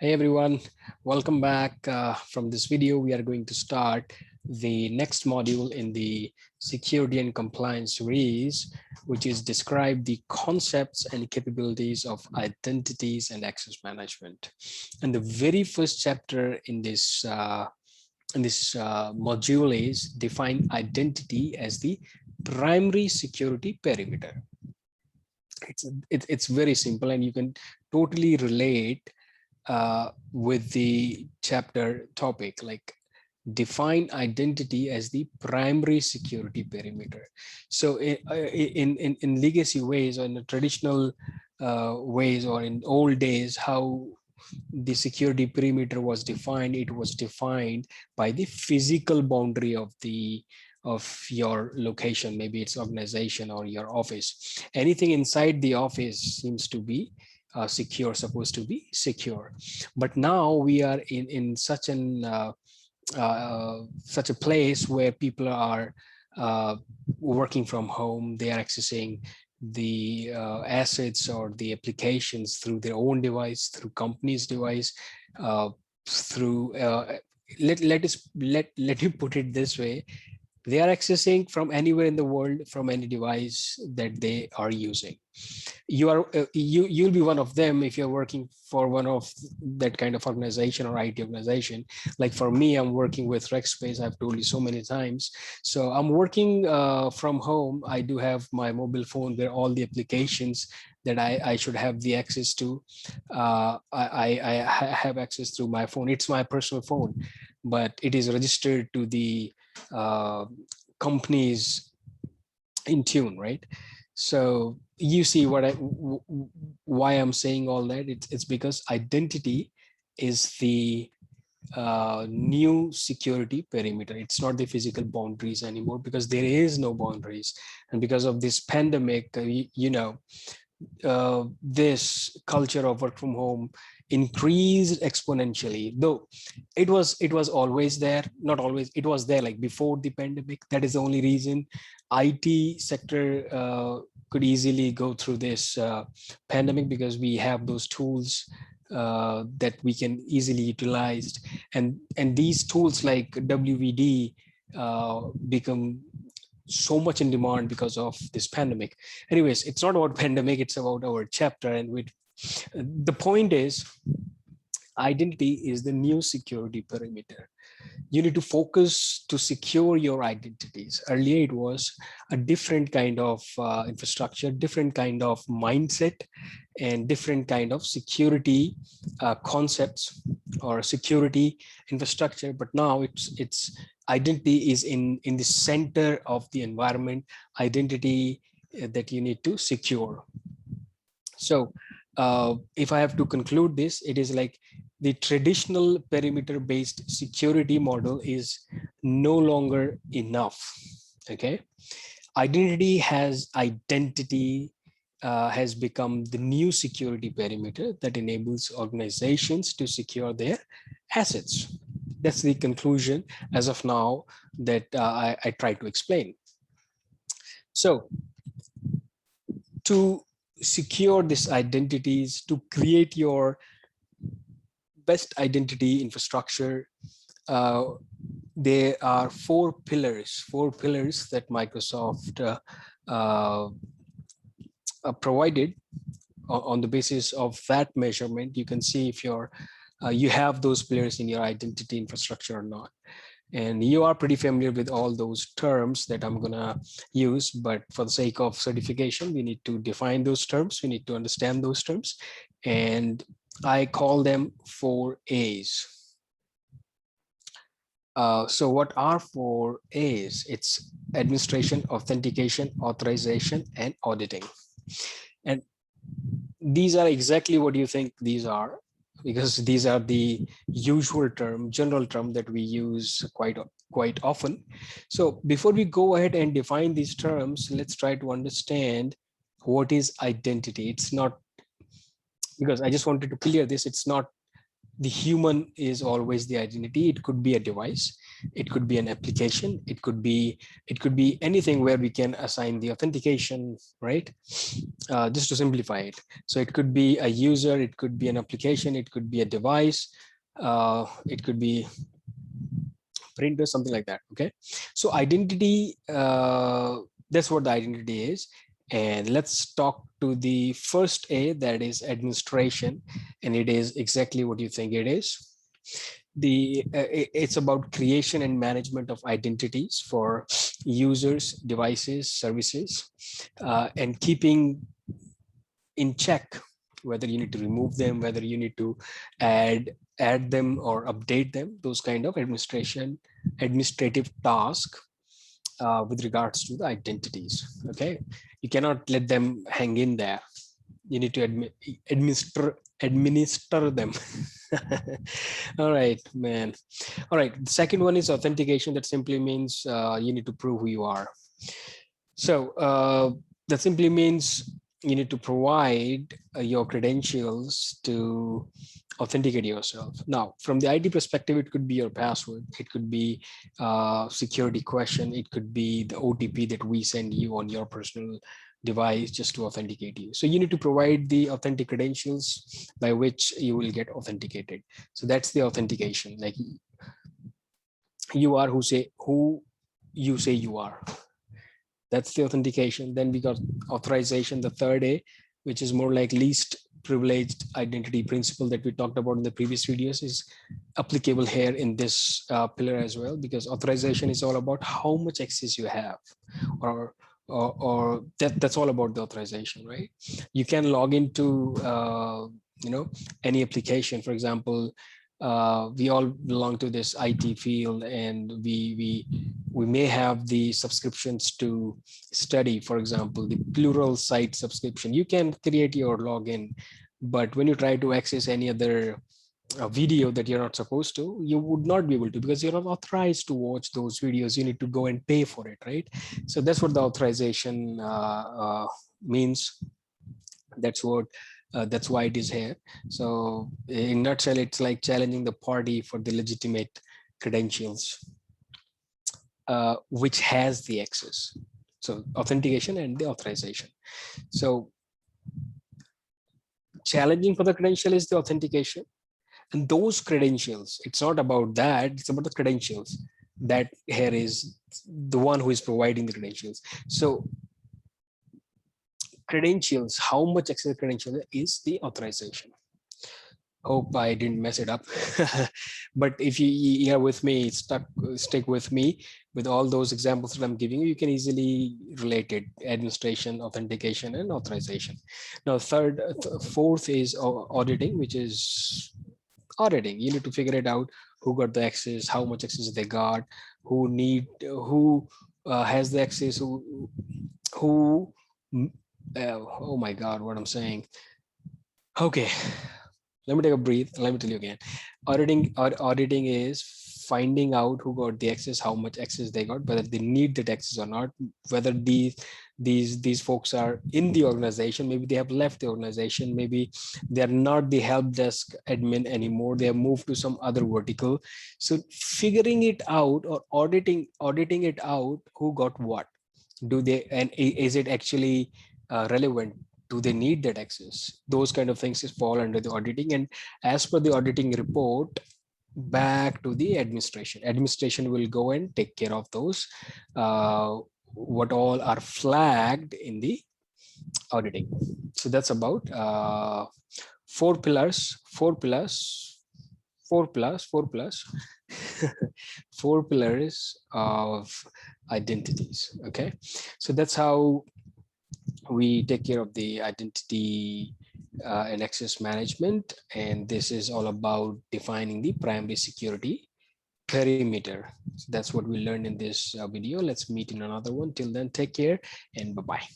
Hey everyone, welcome back. From this video, we are going to start the next module in the security and compliance series, which is describe the concepts and capabilities of identities and access management. And the very first chapter in this module is define identity as the primary security perimeter. It's very simple, and you can totally relate with the chapter topic, like define identity as the primary security perimeter. So in legacy ways, or in the traditional ways, or in old days, how the security perimeter was defined, it was defined by the physical boundary of your location. Maybe it's organization or your office. Anything inside the office seems to be supposed to be secure. But now we are in such such a place where people are working from home. They are accessing the assets or the applications through their own device, through company's device, through let me put it this way: they are accessing from anywhere in the world, from any device that they are using. You'll be one of them if you're working for one of that kind of organization or IT organization. Like for me, I'm working with Rackspace. I've told you so many times. So I'm working from home. I do have my mobile phone where all the applications that I should have the access to, I have access through my phone. It's my personal phone, but it is registered to the company's Intune, right? So you see why I'm saying all that. It's because identity is the new security perimeter. It's not the physical boundaries anymore, because there is no boundaries. And because of this pandemic, this culture of work from home increased exponentially. Though it was always there, not always, it was there like before the pandemic. That is the only reason IT sector could easily go through this pandemic, because we have those tools that we can easily utilize. And these tools like WVD become so much in demand because of this pandemic. Anyways, it's not about pandemic, it's about our chapter. And the point is, identity is the new security perimeter. You need to focus to secure your identities. Earlier, it was a different kind of infrastructure, different kind of mindset, and different kind of security concepts or security infrastructure. But now it's identity is in the center of the environment. Identity that you need to secure. So if I have to conclude this, it is like the traditional perimeter based security model is no longer enough. Okay, identity has become the new security perimeter that enables organizations to secure their assets. That's the conclusion as of now that I try to explain. So to secure these identities, to create your best identity infrastructure, there are four pillars that Microsoft provided. On the basis of that measurement, you can see if you have those pillars in your identity infrastructure or not. And you are pretty familiar with all those terms that I'm gonna use, but for the sake of certification, we need to define those terms. We need to understand those terms. And I call them 4 A's. So what are 4 A's? It's administration, authentication, authorization, and auditing. And these are exactly what you think these are, because these are the usual term, general term that we use quite often. So before we go ahead and define these terms, let's try to understand what is identity. It's not, because I just wanted to clear this, it's not the human is always the identity. It could be a device, it could be an application, it could be anything where we can assign the authentication, right? Just to simplify it. So it could be a user, it could be an application, it could be a device, it could be printer, something like that. Okay, so identity, that's what the identity is. And let's talk to the first A, that is administration. And it is exactly what you think it is. It's about creation and management of identities for users, devices, services, and keeping in check whether you need to remove them, whether you need to add them or update them, those kind of administrative task with regards to the identities. Okay, you cannot let them hang in there. You need to administer them. All right, man. All right, the second one is authentication. That simply means you need to prove who you are. So that simply means you need to provide your credentials to authenticate yourself. Now, from the ID perspective, it could be your password, it could be security question, it could be the OTP that we send you on your personal device just to authenticate you. So you need to provide the authentic credentials by which you will get authenticated. So that's the authentication. Like, you are who you say you are. That's the authentication. Then we got authorization, the third A, which is more like least privileged identity principle that we talked about in the previous videos, is applicable here in this pillar as well, because authorization is all about how much access you have, or that's all about the authorization, right? You can log into any application. For example, we all belong to this IT field, and we may have the subscriptions to study, for example, the plural site subscription. You can create your login, but when you try to access any other video that you're not supposed to, you would not be able to, because you're not authorized to watch those videos. You need to go and pay for it, right? So that's what the authorization means. That's why it is here. So in a nutshell, it's like challenging the party for the legitimate credentials, which has the access. So authentication and the authorization. So challenging for the credential is the authentication. And those credentials, it's not about that, it's about the credentials. That here is the one who is providing the credentials. So credentials, how much access credential is the authorization. Hope I didn't mess it up. But if you are with me, stick with me with all those examples that I'm giving you, you can easily relate it: administration, authentication, and authorization. Now, fourth is auditing, which is auditing. You need to figure it out: who got the access, how much access they got, who has the access, who oh my God, what I'm saying. Okay, let me take a breath. Let me tell you again. Auditing is finding out who got the access, how much access they got, whether they need that access or not, whether these folks are in the organization. Maybe they have left the organization. Maybe they're not the help desk admin anymore. They have moved to some other vertical. So figuring it out, or auditing it out, who got what. Do they, and is it actually relevant? Do they need that access? Those kind of things fall under the auditing. And as per the auditing report, back to the administration will go and take care of those what all are flagged in the auditing. So that's about four pillars four pillars of identities. Okay, so that's how we take care of the identity and access management. And this is all about defining the primary security perimeter. So that's what we learned in this video. Let's meet in another one. Till then, take care and bye-bye.